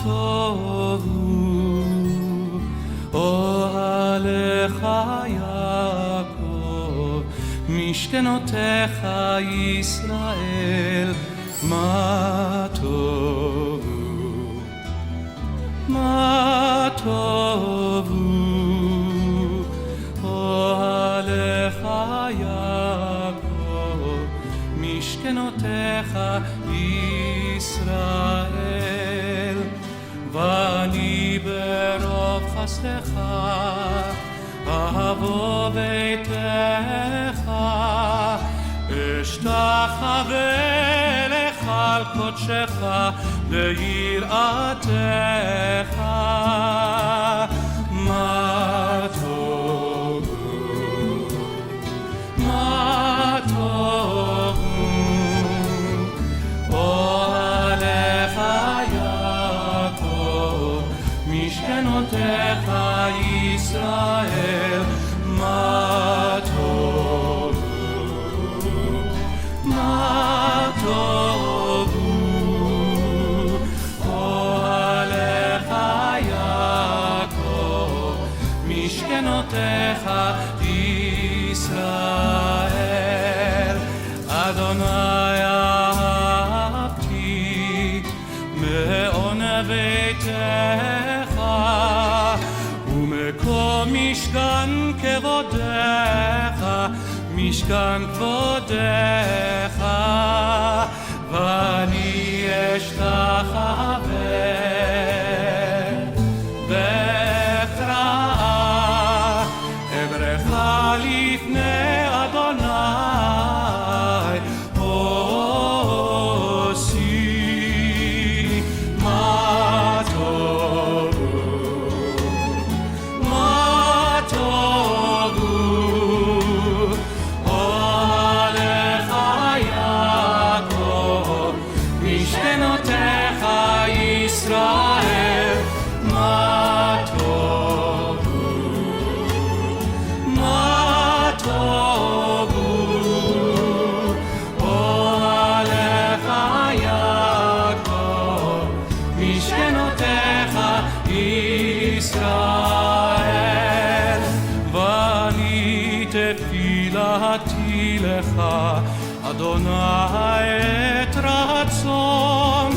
טוב הוא אוהליך יעקב, משכנותיך ישראל, מה טוב הוא, מה טוב הוא אוהליך יעקב, משכנותיך ישראל. ואני ברוב חסדך אבוא ביתך, אשתחווה לך על קודשך ליראתך, מה טוב הוא, מה טוב הוא אוהליך יעקב, משכנותיך ישראל, מה טוב הוא, מה טוב הוא אוהליך יעקב, משכנותיך ישראל. אדוני אהבתי מעון ביתך, ומקום משכן כבודך, משכן כבודך, ואני אשתחווה בהכרעה, אברך לפני אדוני עושי, מה טוב הוא, מה טוב הוא אוהליך יעקב, משכנותיך ישראל, מה טוב הוא, מה טוב הוא אוהליך יעקב, משכנותיך ישראל. ואני תפילתי לך אדוני את רצון,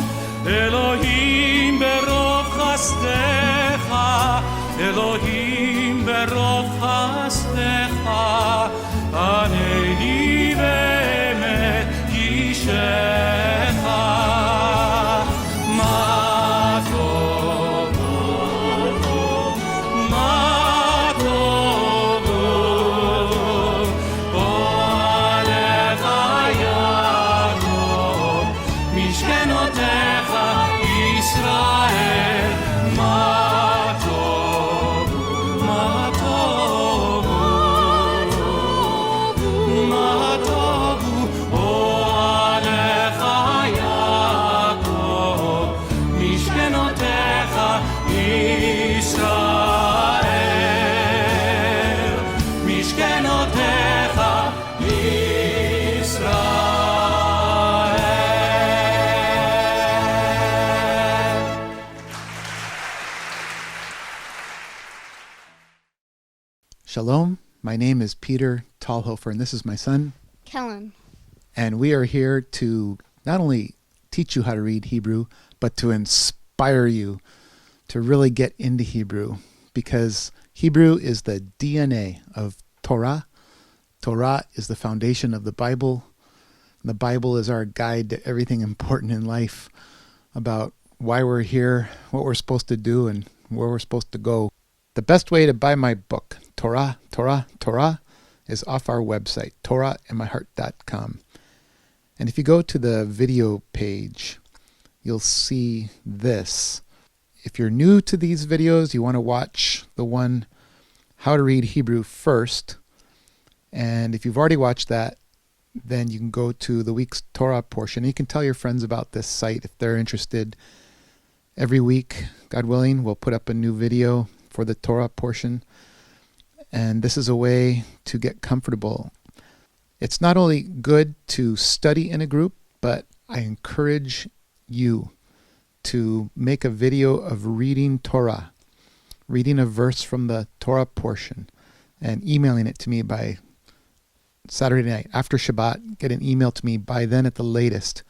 אלוהים ברוב חסדך, אלוהים ברוב חסדך, ענני באמת אישך, מה טוב הוא, מה טוב הוא אוהליך יעקב, משכנותיך ישראל, מה טוב הוא, מה טוב הוא, מה טוב הוא אוהליך יעקב, משכנותיך ישראל, משכנותיך ישראל. Shalom, my name is Peter Talhofer, and this is my son, Kellan. and we are here to not only teach you how to read Hebrew, but to inspire you to really get into Hebrew, because Hebrew is the DNA of Torah. Torah is the foundation of the Bible. The Bible is our guide to everything important in life about why we're here, what we're supposed to do, and where we're supposed to go. The best way to buy my book, Torah, is off our website, torahinmyheart.com. And if you go to the video page, you'll see this. If you're new to these videos, you want to watch the one, How to Read Hebrew first. And if you've already watched that, then you can go to the week's Torah portion. You can tell your friends about this site if they're interested. Every week, God willing, we'll put up a new video for the Torah portion. And this is a way to get comfortable. It's not only good to study in a group, but I encourage you to make a video of reading Torah, reading a verse from the Torah portion, and emailing it to me by Saturday night after Shabbat. Get an email to me by then at the latest.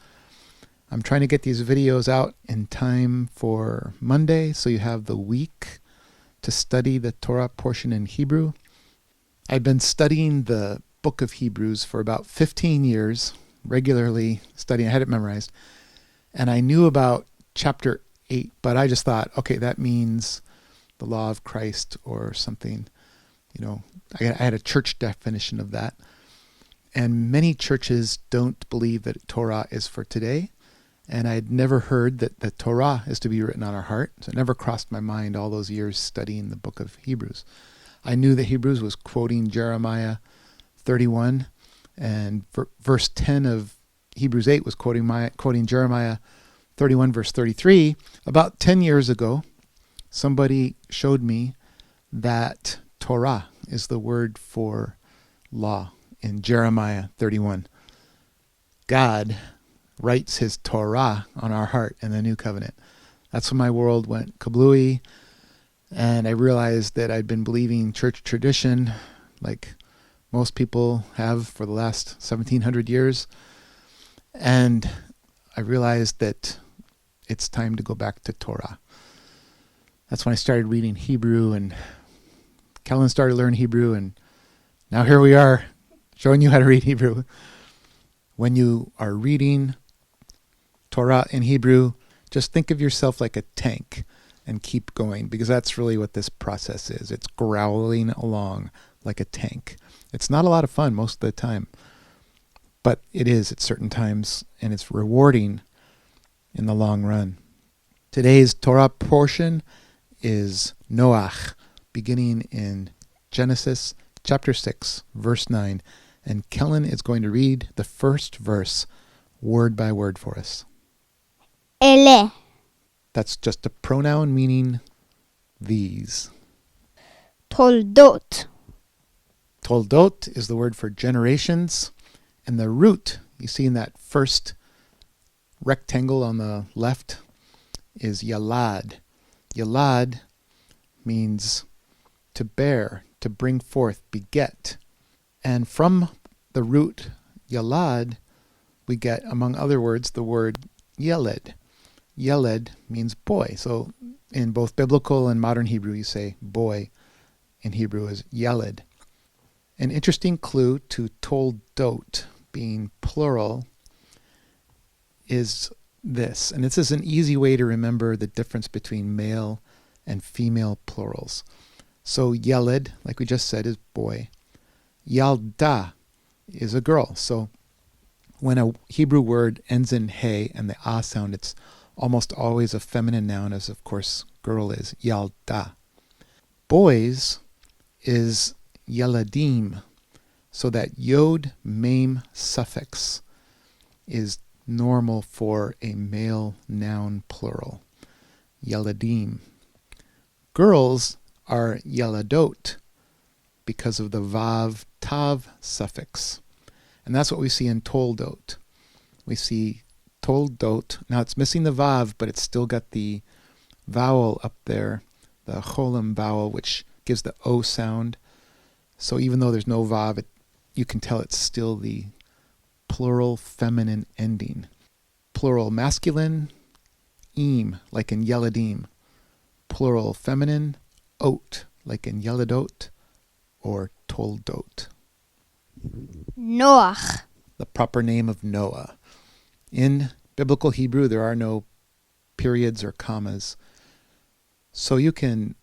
I'm trying to get these videos out in time for Monday, so you have the week to study the Torah portion in Hebrew. I've been studying the book of Hebrews for about 15 years, regularly studying. I had it memorized. And I knew about chapter 8, but I just thought, okay, that means the law of Christ or something. I had a church definition of that. And many churches don't believe that Torah is for today. And I'd never heard that the Torah is to be written on our heart. So it never crossed my mind all those years studying the book of Hebrews. I knew that Hebrews was quoting Jeremiah 31, and verse 10 of Hebrews 8 was quoting Jeremiah 31, verse 33. About 10 years ago, somebody showed me that Torah is the word for law in Jeremiah 31. God writes his Torah on our heart in the new covenant. That's when my world went kablooey, and I realized that I'd been believing church tradition like most people have for the last 1700 years. And I realized that it's time to go back to Torah. That's when I started reading Hebrew, and Kellan started learning Hebrew, and now here we are showing you how to read Hebrew. When you are reading Torah in Hebrew, just think of yourself like a tank and keep going, because that's really what this process is. It's growling along like a tank. It's not a lot of fun most of the time, but it is at certain times, and it's rewarding in the long run. Today's Torah portion is Noach, beginning in Genesis chapter 6, verse 9. And Kellan is going to read the first verse word by word for us. Ele, That's just a pronoun meaning these. toldot, Toldot is the word for generations. And the root you see in that first rectangle on the left is yalad. Yalad means to bear, to bring forth, beget. And from the root yalad, we get, among other words, the word yeled. Yeled means boy. So in both biblical and modern Hebrew, you say boy. In Hebrew is yeled. An interesting clue to toldot being plural is this. And this is an easy way to remember the difference between male and female plurals. So yeled, like we just said, is boy. Yalda is a girl. So when a Hebrew word ends in hey and the ah sound, it's almost always a feminine noun, as of course girl is. Yalda. Boys is yeladim. So that yod mem suffix is normal for a male noun plural. Yeladim. Girls are yeladot because of the vav tav suffix. And that's what we see in toldot. We see toldot. Now it's missing the vav, but it's still got the vowel up there, the cholim vowel, which gives the O sound. So even though there's no vav, you can tell it's still the plural feminine ending. Plural masculine, im, like in yeladim. Plural feminine, ot, like in yeladot or toldot. Noach, The proper name of Noah. In biblical Hebrew, there are no periods or commas. So you can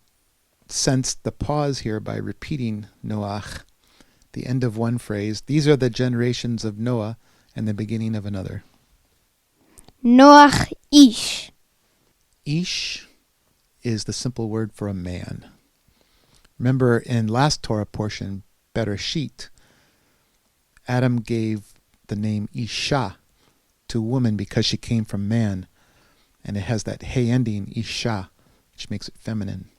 sense the pause here by repeating Noach, the end of one phrase. These are the generations of Noah, and the beginning of another. Noach ish, Ish is the simple word for a man. Remember in last Torah portion, Bereshit, Adam gave the name Isha to woman because she came from man. And it has that hey ending, Isha, which makes it feminine.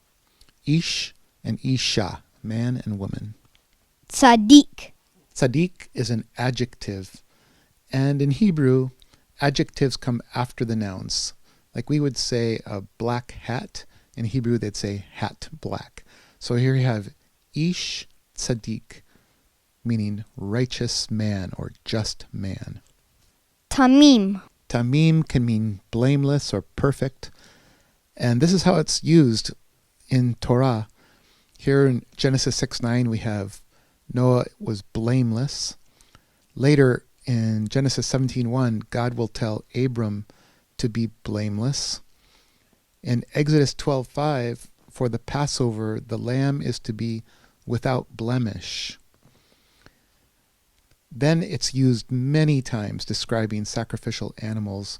Ish and Isha, man and woman. tzaddik, Tzaddik is an adjective. And in Hebrew, adjectives come after the nouns. Like we would say a black hat. In Hebrew, they'd say hat black. So here you have Ish Tzaddik, meaning righteous man or just man. Tamim. Tamim can mean blameless or perfect. And this is how it's used in Torah. Here in Genesis 6:9, we have Noah was blameless. Later in Genesis 17:1, God will tell Abram to be blameless. In Exodus 12:5, for the Passover, the lamb is to be without blemish. Then it's used many times describing sacrificial animals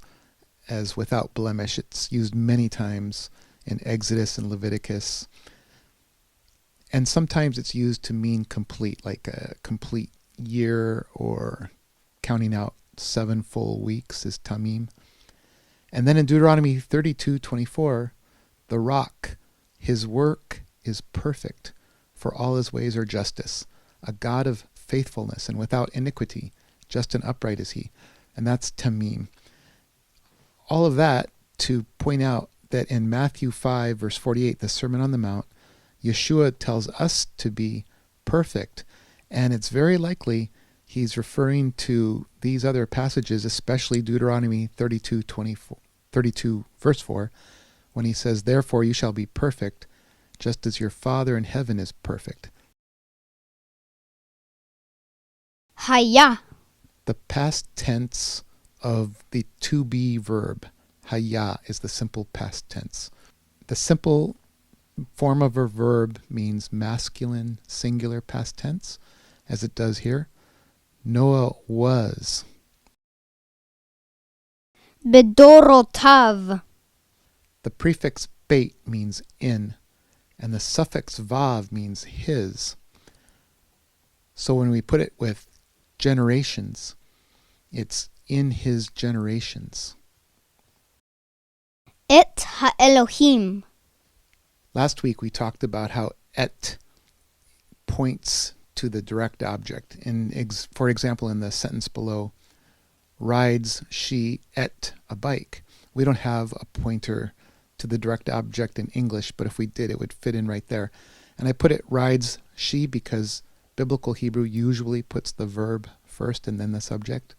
as without blemish. It's used many times in Exodus and Leviticus. And sometimes it's used to mean complete, like a complete year, or counting out 7 full weeks is tamim. And then in Deuteronomy 32:24, the rock, his work is perfect, for all his ways are justice, a God of faithfulness and without iniquity, just and upright is he. And that's tamim. All of that to point out that in Matthew 5, verse 48, the Sermon on the Mount, Yeshua tells us to be perfect. And it's very likely he's referring to these other passages, especially Deuteronomy 32, verse 4, when he says, therefore you shall be perfect, just as your Father in heaven is perfect. Haya. The past tense of the to be verb, haya, is the simple past tense. The simple form of a verb means masculine singular past tense, as it does here. Noah was. Bedorotav. The prefix beit means in, and the suffix vav means his. So when we put it with generations, it's in his generations. Et ha'elohim. Last week we talked about how et points to the direct object. For example, in the sentence below, rides she et a bike. We don't have a pointer to the direct object in English, but if we did, it would fit in right there. And I put it rides she because biblical Hebrew usually puts the verb first and then the subject.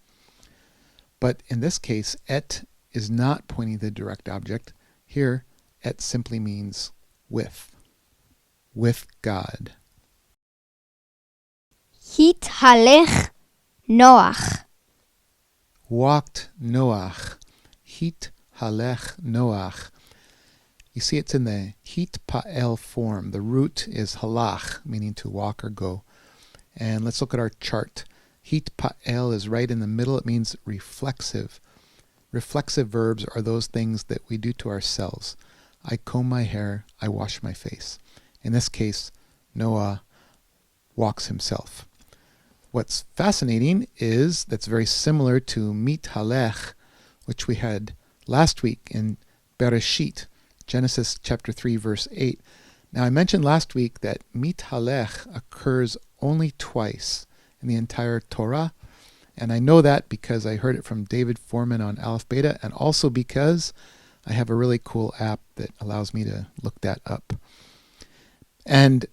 But in this case, et is not pointing to the direct object. Here, et simply means with God. Hithalech Noach. Walked Noach. Hit halech Noach. You see, it's in the hit pa'el form. The root is halach, meaning to walk or go. And let's look at our chart. Hit pa'el is right in the middle. It means reflexive. Reflexive verbs are those things that we do to ourselves. I comb my hair, I wash my face. In this case, Noah walks himself. What's fascinating is that's very similar to mithalech, which we had last week in Bereshit, Genesis chapter 3, verse 8. Now I mentioned last week that mithalech occurs only twice in the entire Torah, and I know that because I heard it from David Foreman on Aleph Beta, and also because I have a really cool app that allows me to look that up. And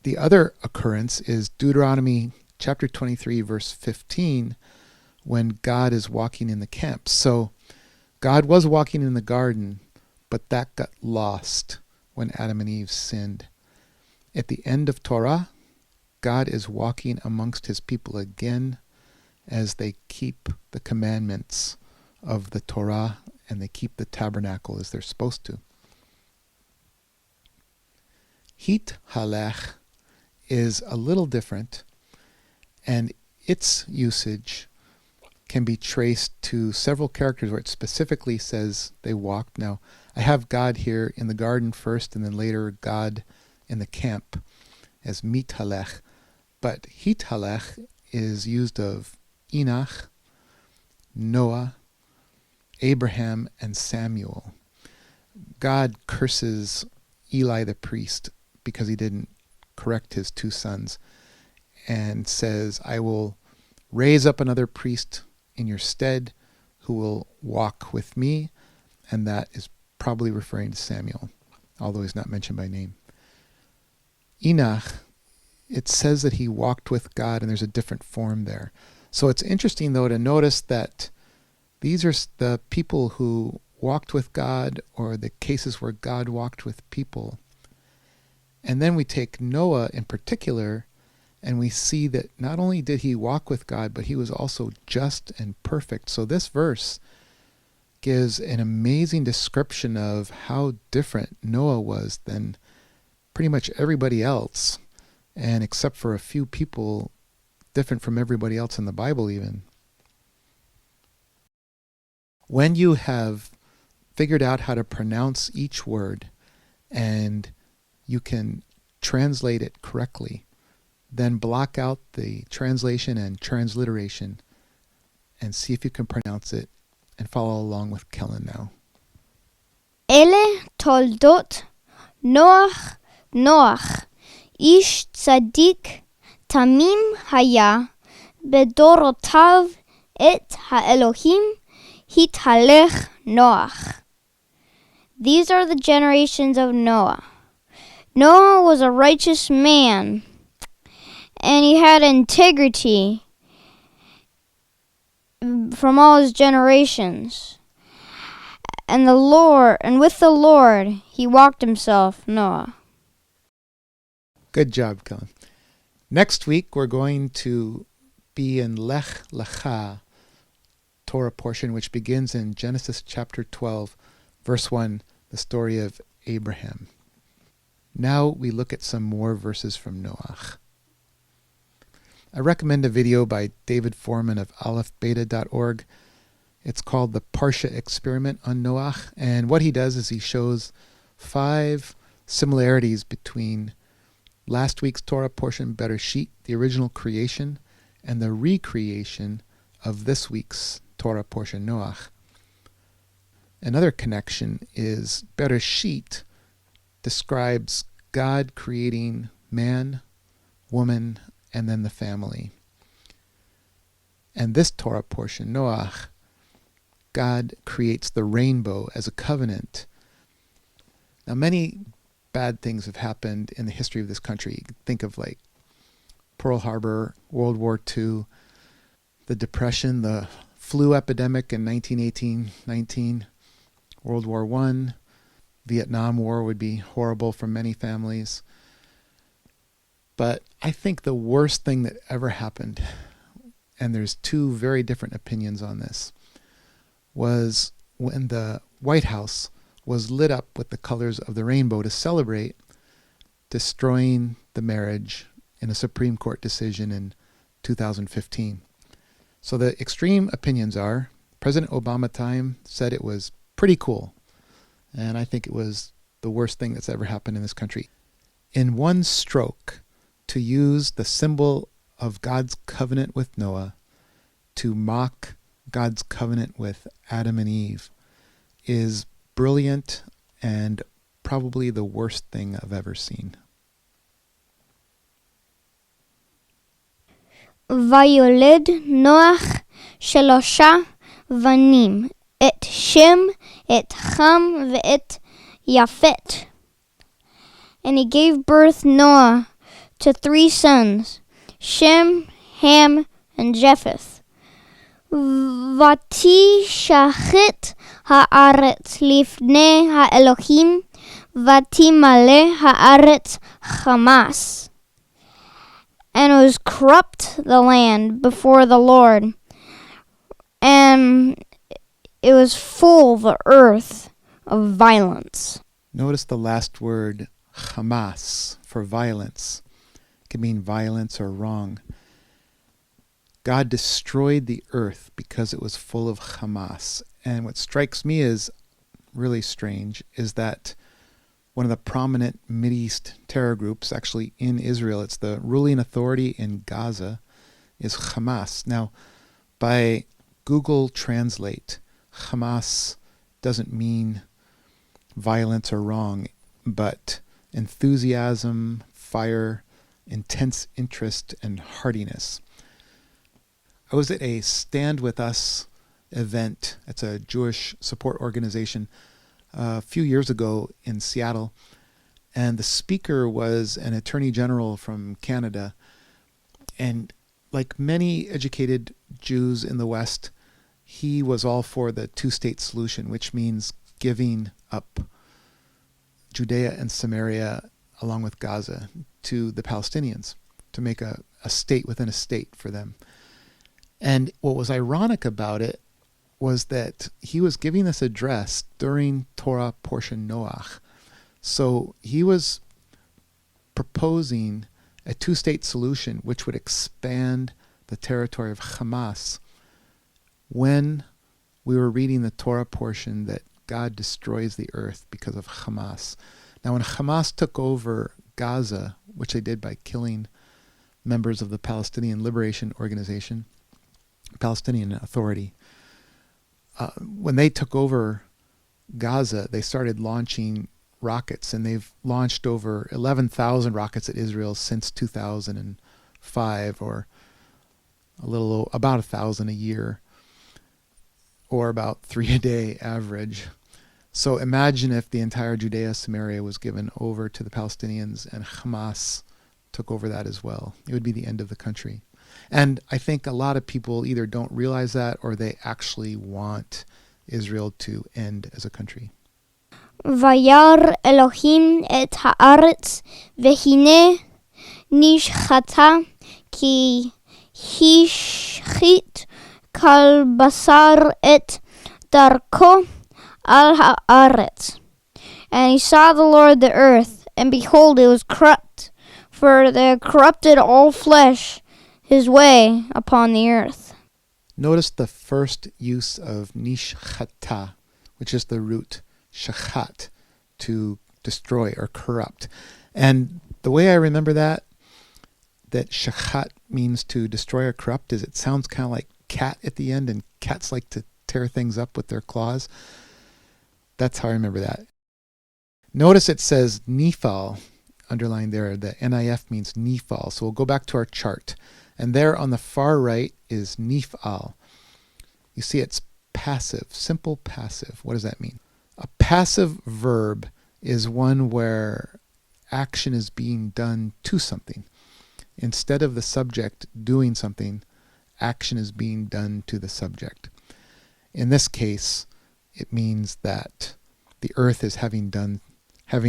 the other occurrence is Deuteronomy chapter 23, verse 15, when God is walking in the camp. So God was walking in the garden, but that got lost when Adam and Eve sinned. At the end of Torah, God is walking amongst his people again as they keep the commandments of the Torah and they keep the tabernacle as they're supposed to. Hit halech is a little different, and its usage can be traced to several characters where it specifically says they walked. Now, I have God here in the garden first, and then later God in the camp as mithalech. But hithalech is used of Enoch, Noah, Abraham, and Samuel. God curses Eli the priest because he didn't correct his 2 sons, and says, I will raise up another priest in your stead who will walk with me, and that is probably referring to Samuel, although he's not mentioned by name. Enoch, it says that he walked with God, and there's a different form there. So it's interesting, though, to notice that these are the people who walked with God, or the cases where God walked with people. And then we take Noah in particular, and we see that not only did he walk with God, but he was also just and perfect. So this verse gives an amazing description of how different Noah was than pretty much everybody else, and except for a few people, different from everybody else in the Bible even. When you have figured out how to pronounce each word and you can translate it correctly, then block out the translation and transliteration and see if you can pronounce it and follow along with Kellan now. אלה תולדות נוח, איש צדיק, תמים היה, בדורותיו את האלוהים התהלך נוח. These are the generations of Noah. Noah was a righteous man, and he had integrity from all his generations. And with the Lord, he walked himself, Noah. Good job, Kellan. Next week, we're going to be in Lech Lecha, Torah portion, which begins in Genesis chapter 12, verse 1, the story of Abraham. Now we look at some more verses from Noach. I recommend a video by David Foreman of alephbeta.org. It's called the Parsha Experiment on Noach, and what he does is he shows 5 similarities between last week's Torah portion, Bereshit, the original creation, and the recreation of this week's Torah portion, Noach. Another connection is Bereshit describes God creating man, woman, and then the family. And this Torah portion, Noach, God creates the rainbow as a covenant. Now, many bad things have happened in the history of this country. Think of like Pearl Harbor, World War II, the Depression, the flu epidemic in 1918-19, World War I, Vietnam War would be horrible for many families. But I think the worst thing that ever happened, and there's 2 very different opinions on this, was when the White House was lit up with the colors of the rainbow to celebrate destroying the marriage in a Supreme Court decision in 2015. So the extreme opinions are, President Obama time said it was pretty cool, and I think it was the worst thing that's ever happened in this country. In one stroke, to use the symbol of God's covenant with Noah to mock God's covenant with Adam and Eve is brilliant and probably the worst thing I've ever seen. ויולד נוח 3 בנים, את שם, את חם, ואת יפת. And he gave birth Noah to 3 sons, Shem, Ham, and Japheth. ותשחט הארץ לפני האלוהים, ותמלא הארץ חמס. And it was corrupt the land before the Lord, and it was full, the earth, of violence. Notice the last word, Hamas, for violence. It can mean violence or wrong. God destroyed the earth because it was full of Hamas. And what strikes me as really strange is that one of the prominent Mideast terror groups, actually in Israel, it's the ruling authority in Gaza, is Hamas. Now, by Google Translate, Hamas doesn't mean violence or wrong, but enthusiasm, fire, intense interest, and hardiness. I was at a Stand With Us event. It's a Jewish support organization a few years ago in Seattle. And the speaker was an attorney general from Canada. And like many educated Jews in the West, he was all for the two-state solution, which means giving up Judea and Samaria along with Gaza to the Palestinians to make a state within a state for them. And what was ironic about it was that he was giving this address during Torah portion Noach. So he was proposing a two-state solution which would expand the territory of Hamas when we were reading the Torah portion that God destroys the earth because of Hamas. Now, when Hamas took over Gaza, which they did by killing members of the Palestinian Liberation Organization, Palestinian Authority, when they took over Gaza, they started launching rockets, and they've launched over 11,000 rockets at Israel since 2005, or about 1,000 a year, or about 3 a day average. So imagine if the entire Judea, Samaria was given over to the Palestinians and Hamas took over that as well. It would be the end of the country. And I think a lot of people either don't realize that or they actually want Israel to end as a country. וירא אלוהים את הארץ, והנה נשחטה, כי השחית כל בשר את דרכו על הארץ. And he saw the Lord the earth, and behold, it was corrupt, for they had corrupted all flesh his way upon the earth. Notice the first use of nishchata, which is the root shachat, to destroy or corrupt. And the way I remember that shachat means to destroy or corrupt is it sounds kind of like cat at the end, and cats like to tear things up with their claws. That's how I remember that. Notice it says nifal, underlined there. The NIF means nifal. So we'll go back to our chart. And there on the far right is nifal. You see it's passive, simple passive. What does that mean? A passive verb is one where action is being done to something. Instead of the subject doing something, action is being done to the subject. In this case, it means that the earth is having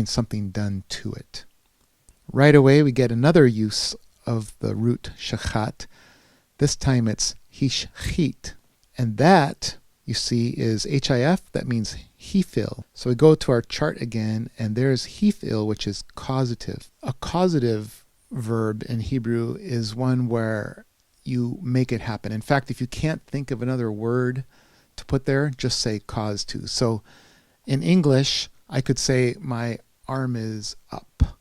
something done to it. Right away, we get another use of the root shachat. This time it's hishchit. And that, you see, is HIF. That means hefil. So we go to our chart again, and there's hefil, which is causative. A causative verb in Hebrew is one where you make it happen. In fact, if you can't think of another word to put there, just say cause to. So in English, I could say my arm is up.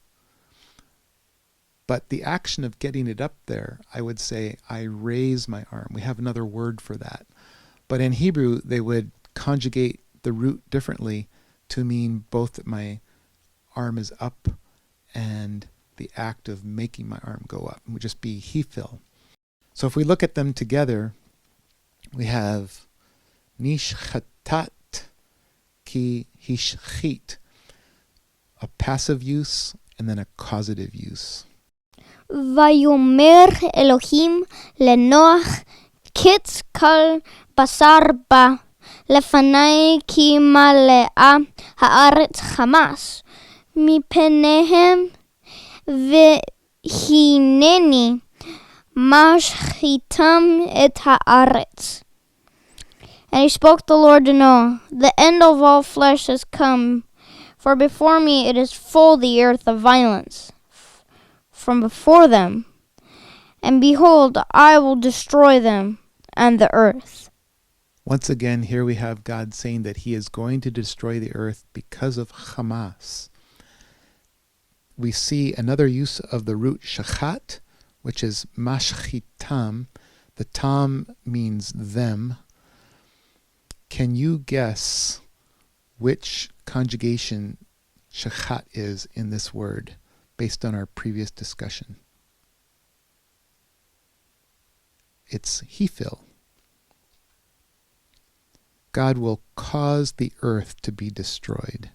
But the action of getting it up there, I would say I raise my arm. We have another word for that. But in Hebrew, they would conjugate the root differently to mean both that my arm is up and the act of making my arm go up. It would just be hefil. So if we look at them together, we have nishchatat ki hishchit, a passive use and then a causative use. ויאמר אלוהים לנוח קץ כל בשר בה לפני כי מלאה הארץ חמס מפניהם והנני משחיתם את הארץ. And he spoke the Lord to Noah, the end of all flesh has come, for before me it is full the earth of violence from before them. And behold, I will destroy them and the earth. Once again, here we have God saying that he is going to destroy the earth because of Hamas. We see another use of the root shachat, which is mashchitam. The tam means them. Can you guess which conjugation shachat is in this word based on our previous discussion? It's hefil. God will cause the earth to be destroyed.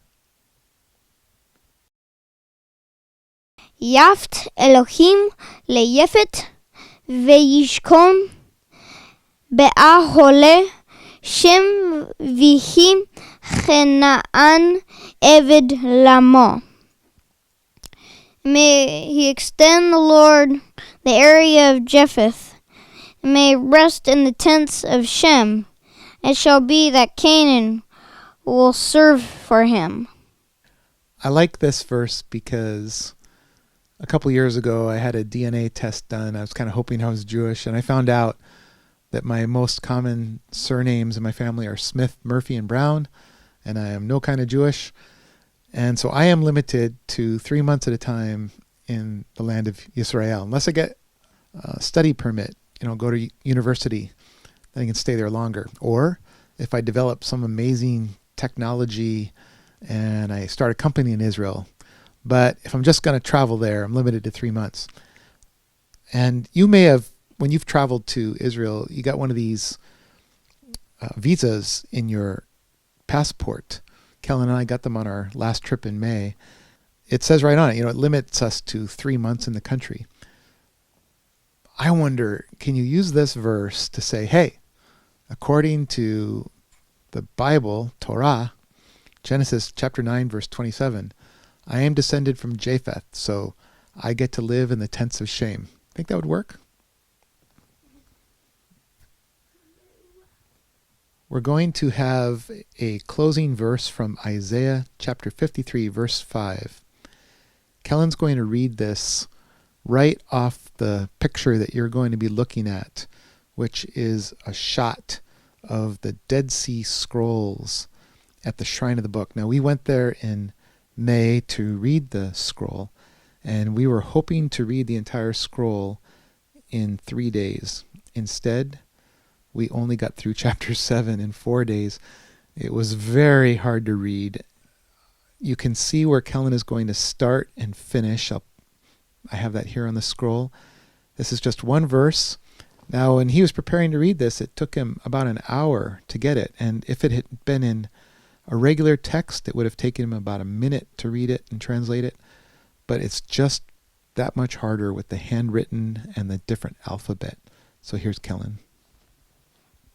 יפת אלוהים ליפת וישכון באהלה שם ויהי כנען עבד למו. May he extend the Lord the area of Japheth, and may rest in the tents of Shem. It shall be that Canaan will serve for him. I like this verse because a couple years ago I had a DNA test done. I was kind of hoping I was Jewish, and I found out that my most common surnames in my family are Smith, Murphy, and Brown, and I am no kind of Jewish. And so I am limited to 3 months at a time in the land of Israel. Unless I get a study permit, go to university, then I can stay there longer. Or if I develop some amazing technology and I start a company in Israel. But if I'm just going to travel there, I'm limited to 3 months. And you may have, when you've traveled to Israel, you got one of these visas in your passport. Kellan and I got them on our last trip in May. It says right on it, it limits us to 3 months in the country. I wonder, can you use this verse to say, hey, according to the Bible, Torah, Genesis chapter 9, verse 27, I am descended from Japheth, so I get to live in the tents of Shem. Think that would work? We're going to have a closing verse from Isaiah chapter 53, verse 5. Kellan's going to read this right off the picture that you're going to be looking at, which is a shot of the Dead Sea Scrolls at the Shrine of the Book. Now, we went there in May to read the scroll, and we were hoping to read the entire scroll in 3 days. Instead, we only got through chapter 7 in 4 days. It was very hard to read. You can see where Kellan is going to start and finish. I have that here on the scroll. This is just one verse. Now, when he was preparing to read this, it took him about an hour to get it. And if it had been in a regular text, it would have taken him about a minute to read it and translate it. But it's just that much harder with the handwritten and the different alphabet. So here's Kellan.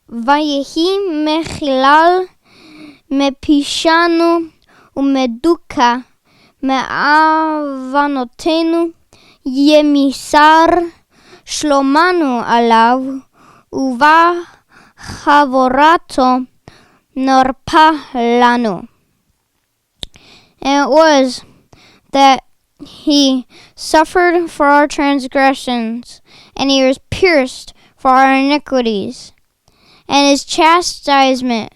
ויהי מחילל מפישנו ומדוכא מעוונותינו ימיסר שלומנו עליו ובחבורתו נרפא לנו. And it was that he suffered for our transgressions, and he was pierced for our iniquities. And his chastisement,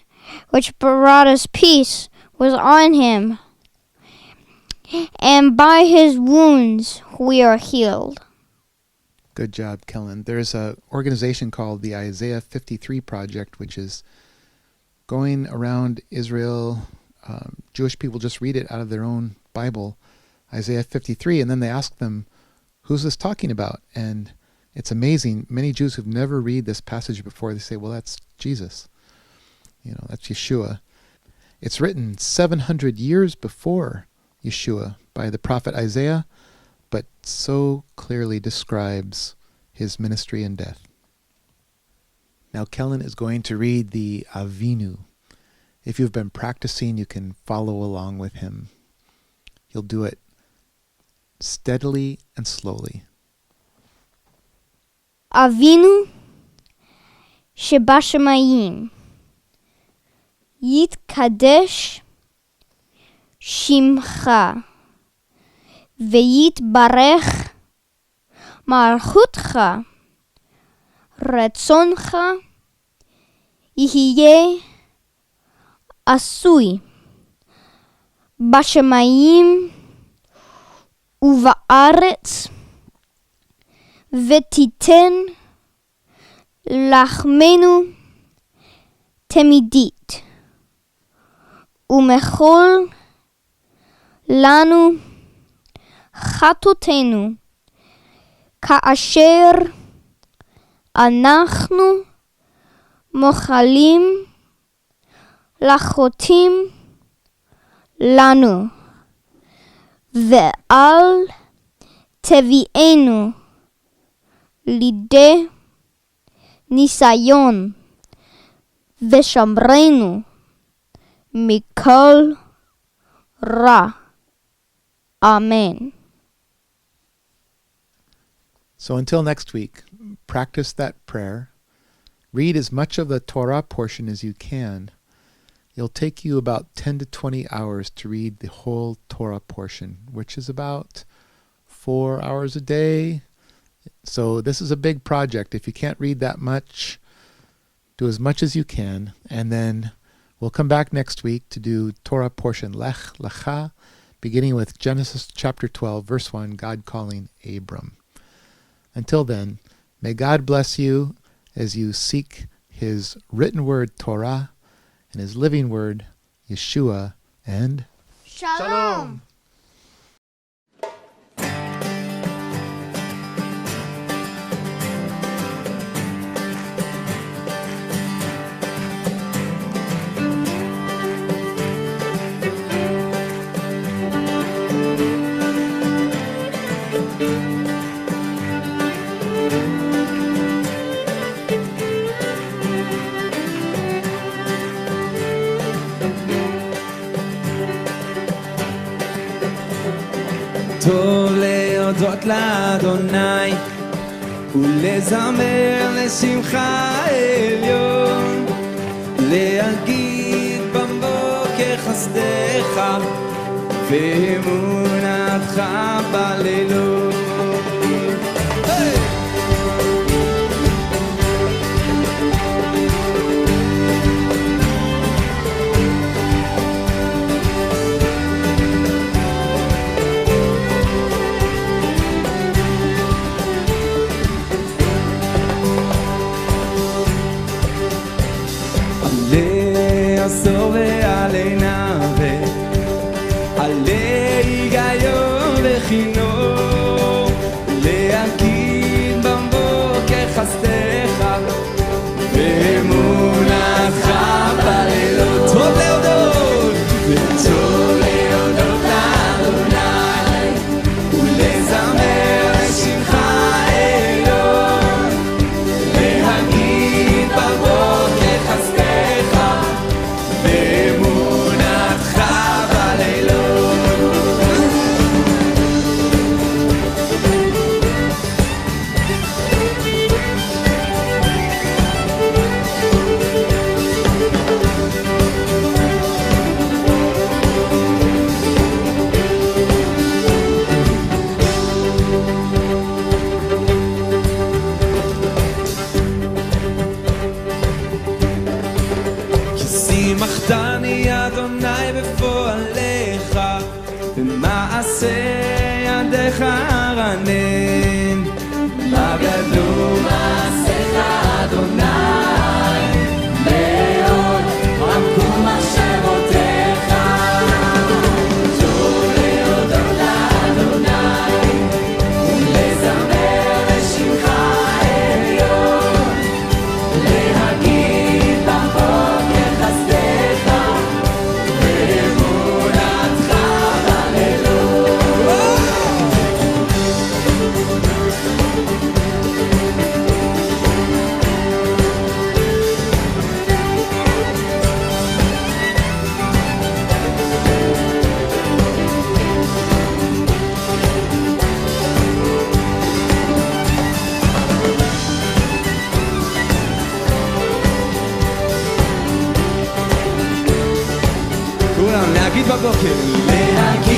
which brought us peace, was on him. And by his wounds we are healed. Good job, Kellan. There's an organization called the Isaiah 53 Project, which is going around Israel. Jewish people just read it out of their own Bible, Isaiah 53, and then they ask them, who's this talking about? And it's amazing. Many Jews who've never read this passage before, they say, well, that's Jesus. That's Yeshua. It's written 700 years before Yeshua by the prophet Isaiah, but so clearly describes his ministry and death. Now Kellan is going to read the Avinu. If you've been practicing, you can follow along with him. He'll do it steadily and slowly. Avinu שבשמיים, יתקדש שמך, ויתברך מלכותך, רצונך יהיה עשוי בשמיים ובארץ, ותיתן לחמנו תמידית, ומחול לנו חטאותינו, כאשר אנחנו מוחלים לחוטאים לנו, ואל תביאנו לידי ניסיון, ושמרנו מכל רע. Amen. So until next week, practice that prayer. Read as much of the Torah portion as you can. It'll take you about 10 to 20 hours to read the whole Torah portion, which is about 4 hours a day. So this is a big project. If you can't read that much, do as much as you can. And then we'll come back next week to do Torah portion Lech Lecha, beginning with Genesis chapter 12, verse 1, God calling Abram. Until then, may God bless you as you seek his written word, Torah, and his living word, Yeshua, and Shalom. טוב להודות לאדוני ולזמר לשמחה עליון, להגיד בבוקר חסדך ואמונתך בלילות. עשור ועלי נווה, עלי היגיון וחינוך, להגיד בבוקר חסדך ואמונתך בלילות. טוב להודות, וטוב להודות לאדוני ולזמר לשמך עליון, להגיד בבוקר חסדך ואמונתך בלילות. שימחתני אדוני בפועליך, במעשה ידיך ארנן. מה גדלו מעשיך אדוני, מאוד עמקו מחשבותיך. טוב להודות לאדוני ולזמר לשמך עליון, להגיד בבוקר חסדך ואמונתך בלילות. כולם להגיד בבוקר, להגיד